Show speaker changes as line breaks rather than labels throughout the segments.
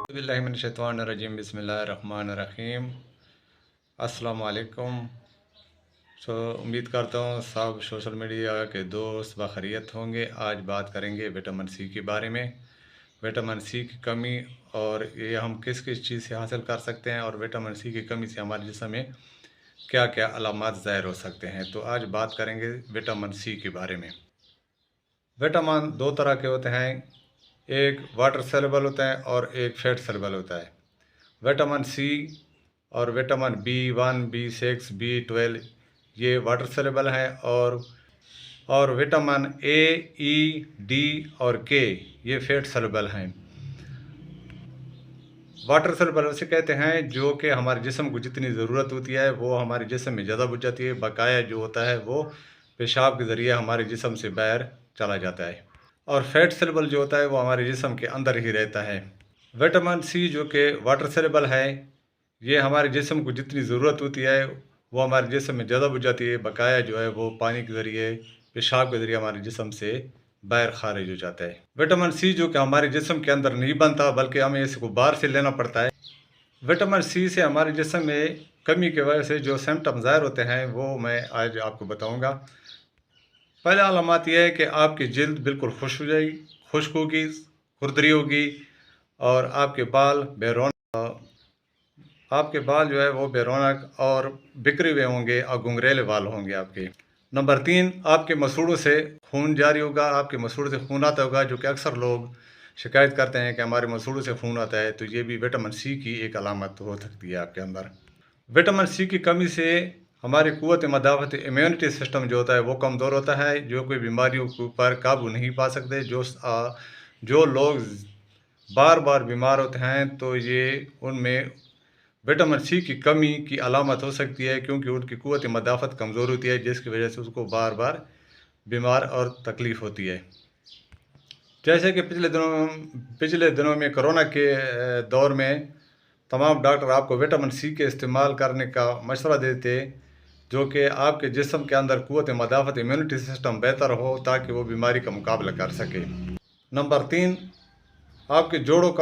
बिस्मिल्लाहिर्रहमानिर्रहीम बिस्मिल्लाहिर्रहमानिर्रहीम। अस्सलाम वालेकुम। उम्मीद करता हूँ सब सोशल मीडिया के दोस्त बखैरियत होंगे। आज बात करेंगे विटामिन सी के बारे में। विटामिन सी की कमी और ये हम किस किस चीज़ से हासिल कर सकते हैं, और विटामिन सी की कमी से हमारे जिस्म में क्या क्या अलामात ज़ाहिर हो सकते हैं। तो आज बात करेंगे विटामिन सी के बारे में। विटामिन दो तरह के होते हैं, एक वाटर सॉल्युबल होता है और एक फैट सॉल्युबल होता है। विटामिन सी और विटामिन B1, B6, B12 ये वाटर सॉल्युबल हैं, और विटामिन A, E, D और K ये फैट सॉल्युबल हैं। वाटर सॉल्युबल उसे कहते हैं जो कि हमारे जिस्म को जितनी ज़रूरत होती है वो हमारे जिस्म में ज़्यादा बुझ जाती है, बकाया जो होता है वो पेशाब के ज़रिए हमारे जिस्म से बाहर चला जाता है। और फैट सॉल्युबल जो होता है वो हमारे जिस्म के अंदर ही रहता है। विटामिन सी जो कि वाटर सॉल्युबल है, ये हमारे जिस्म को जितनी ज़रूरत होती है वो हमारे जिस्म में ज़्यादा बुझ जाती है, बकाया जो है वो पानी के ज़रिए पेशाब के ज़रिए हमारे जिस्म से बाहर खारिज हो जाता है। विटामिन सी जो कि हमारे जिस्म के अंदर नहीं बनता बल्कि हमें इसको बाहर से लेना पड़ता है। विटामिन सी से हमारे जिस्म में कमी की वजह से जो सिम्टम ज़ाहिर होते हैं वो मैं आज आपको बताऊंगा। पहला अलामत यह है कि आपकी जिल्द बिल्कुल खुश्क होगी, खुरदरी होगी, और आपके बाल जो है वो बेरौनक और बिखरे हुए होंगे और घुंघरेले बाल होंगे आपके। नंबर 3, आपके मसूड़ों से खून जारी होगा, आपके मसूड़ों से खून आता होगा, जो कि अक्सर लोग शिकायत करते हैं कि हमारे मसूड़ों से खून आता है। तो ये भी विटामिन सी की एक अलामत हो सकती है आपके अंदर। विटामिन सी की कमी से हमारी क़ुव्वत मदाफ़त इम्यूनिटी सिस्टम जो होता है वो कमज़ोर होता है, जो कोई बीमारियों के ऊपर काबू नहीं पा सकते। जो लोग बार बार बीमार होते हैं तो ये उनमें विटामिन सी की कमी की अलामत हो सकती है, क्योंकि उनकी क़ुव्वत मदाफ़त कमज़ोर होती है, जिसकी वजह से उसको बार बार बीमार और तकलीफ़ होती है। जैसे कि पिछले दिनों में कोरोना के दौर में तमाम डॉक्टर आपको विटामिन सी के इस्तेमाल करने का मशवरा देते, जो कि आपके जिस्म के अंदर क़ुव्वत मदाफ़त इम्यूनिटी सिस्टम बेहतर हो ताकि वो बीमारी का मुकाबला कर सके। नंबर 3, आपके जोड़ों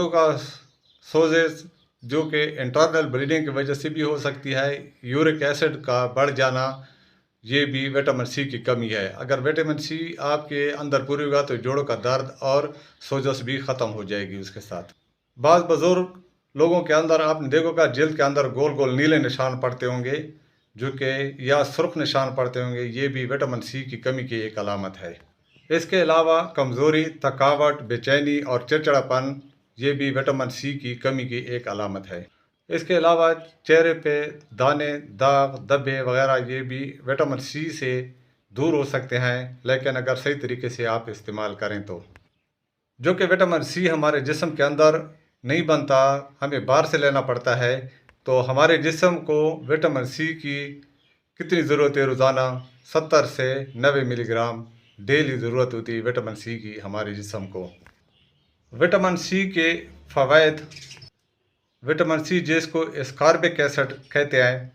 का सोजिश जो कि इंटरनल ब्लीडिंग की वजह से भी हो सकती है। यूरिक एसिड का बढ़ जाना, ये भी विटामिन सी की कमी है। अगर विटामिन सी आपके अंदर पूरी होगा तो जोड़ों का दर्द और सोजश भी ख़त्म हो जाएगी उसके साथ। बाज़ बुज़ुर्ग लोगों के अंदर आपने देखोगा जिल्द के अंदर गोल गोल नीले निशान पड़ते होंगे, जो कि या सुर्ख निशान पड़ते होंगे, ये भी विटामिन सी की कमी की एक अलामत है। इसके अलावा कमज़ोरी, थकावट, बेचैनी और चिड़चिड़ापन, ये भी विटामिन सी की कमी की एक अलामत है। इसके अलावा चेहरे पे दाने, दाग, धब्बे वगैरह ये भी विटामिन सी से दूर हो सकते हैं, लेकिन अगर सही तरीके से आप इस्तेमाल करें तो। जो कि विटामिन सी हमारे जिस्म के अंदर नहीं बनता, हमें बाहर से लेना पड़ता है। तो हमारे जिस्म को विटामिन सी की कितनी ज़रूरत है? रोज़ाना 70 से 90 मिलीग्राम डेली ज़रूरत होती है विटामिन सी की हमारे जिस्म को। विटामिन सी के फ़वाइद, विटामिन सी जिसको एस्कॉर्बिक एसिड कहते हैं,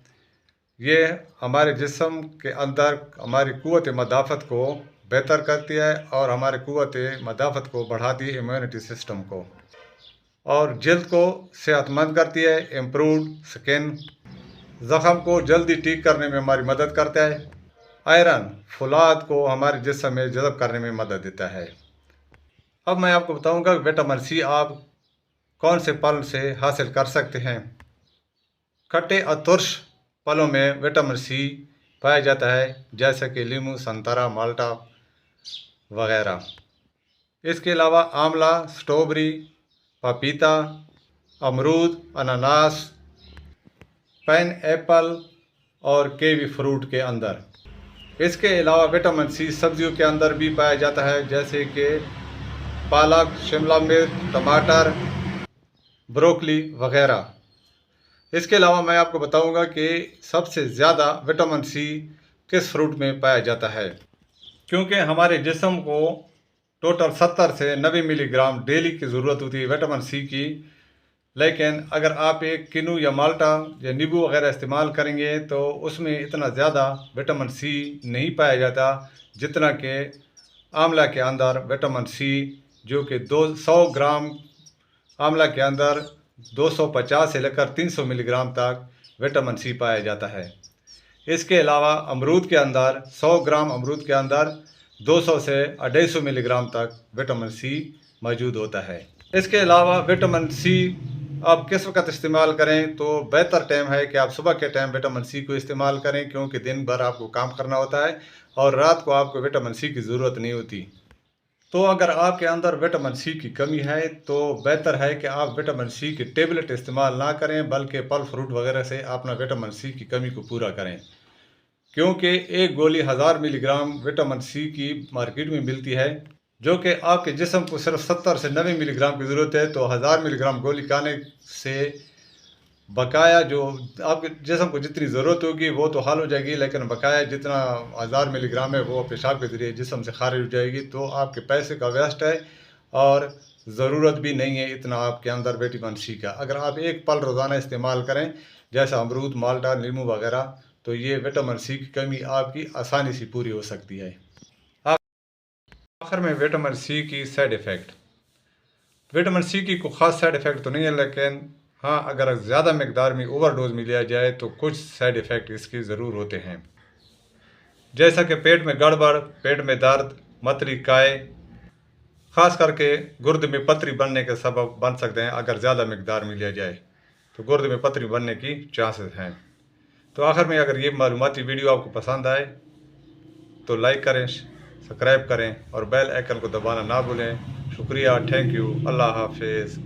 ये हमारे जिस्म के अंदर हमारी क़ुव्वत मदाफ़त को बेहतर करती है और हमारे क़ुव्वत मदाफ़त को बढ़ाती है, इम्यूनिटी सिस्टम को, और जल्द को सेहतमंद करती है। इम्प्रूव्ड स्किन, ज़ख़म को जल्दी ठीक करने में हमारी मदद करता है। आयरन, फौलाद को हमारे जिस्म में जज़ब करने में मदद देता है। अब मैं आपको बताऊंगा विटामिन सी आप कौन से फल से हासिल कर सकते हैं। खट्टे और तुर्श फलों में विटामिन सी पाया जाता है, जैसे कि नींबू, संतरा, माल्टा वगैरह। इसके अलावा आंवला, स्ट्रॉबेरी, पपीता, अमरूद, अनानास, पाइन एप्पल और कीवी फ्रूट के अंदर। इसके अलावा विटामिन सी सब्जियों के अंदर भी पाया जाता है, जैसे कि पालक, शिमला मिर्च, टमाटर, ब्रोकली वगैरह। इसके अलावा मैं आपको बताऊंगा कि सबसे ज़्यादा विटामिन सी किस फ्रूट में पाया जाता है, क्योंकि हमारे जिस्म को टोटल 70 से 90 मिलीग्राम डेली की ज़रूरत होती है विटामिन सी की। लेकिन अगर आप एक किन्नू या माल्टा या नींबू वगैरह इस्तेमाल करेंगे तो उसमें इतना ज़्यादा विटामिन सी नहीं पाया जाता जितना कि आंवला के अंदर विटामिन सी जो कि 200 ग्राम आंवला के अंदर 250 से लेकर 300 मिलीग्राम तक विटामिन सी पाया जाता है। इसके अलावा अमरूद के अंदर 100 ग्राम अमरूद के अंदर 200 से 250 मिलीग्राम तक विटामिन सी मौजूद होता है। इसके अलावा विटामिन सी आप किस वक्त इस्तेमाल करें, तो बेहतर टाइम है कि आप सुबह के टाइम विटामिन सी को इस्तेमाल करें, क्योंकि दिन भर आपको काम करना होता है और रात को आपको विटामिन सी की ज़रूरत नहीं होती। तो अगर आपके अंदर विटामिन सी की कमी है तो बेहतर है कि आप विटामिन सी की टेबलेट इस्तेमाल ना करें, बल्कि फल फ्रूट वगैरह से अपना विटामिन सी की कमी को पूरा करें, क्योंकि एक गोली 1000 मिलीग्राम विटामिन सी की मार्केट में मिलती है, जो कि आपके जिस्म को सिर्फ 70 से 90 मिलीग्राम की ज़रूरत है। तो 1000 मिलीग्राम गोली खाने से बकाया जो आपके जिस्म को जितनी ज़रूरत होगी वो तो हल हो जाएगी, लेकिन बकाया जितना 1000 मिलीग्राम है वो पेशाब के ज़रिए जिस्म से खारिज हो जाएगी। तो आपके पैसे का वेस्ट है और ज़रूरत भी नहीं है इतना आपके अंदर विटामिन सी का। अगर आप एक फल रोज़ाना इस्तेमाल करें, जैसा अमरूद, माल्टा, नींबू वगैरह, तो ये विटामिन सी की कमी आपकी आसानी से पूरी हो सकती है। आखिर में विटामिन सी की साइड इफ़ेक्ट। विटामिन सी की कोई ख़ास साइड इफ़ेक्ट तो नहीं है, लेकिन हाँ, अगर ज़्यादा मकदार में ओवरडोज में लिया जाए तो कुछ साइड इफ़ेक्ट इसके ज़रूर होते हैं, जैसा कि पेट में गड़बड़, पेट में दर्द, मतली, काय, ख़ास करके गुर्दे में पथरी बनने के सबब बन सकते हैं। अगर ज़्यादा मकदार में लिया जाए तो गुर्दे में पथरी बनने की चांसेस हैं। तो आखिर में अगर ये मालूमाती वीडियो आपको पसंद आए तो लाइक करें, सब्सक्राइब करें और बेल आइकन को दबाना ना भूलें। शुक्रिया, थैंक यू, अल्लाह हाफिज़।